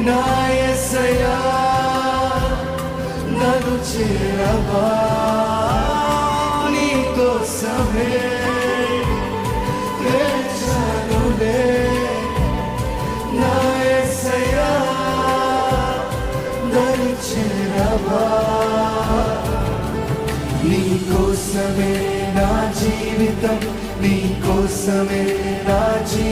నా యేసయ్యా నన్ను చేరవా నీ కోసమే వేచానులే నా యేసయ్యా నన్ను చేరవా నీ కోసమే నా జీవితం నీ కోసమే నా జీవితం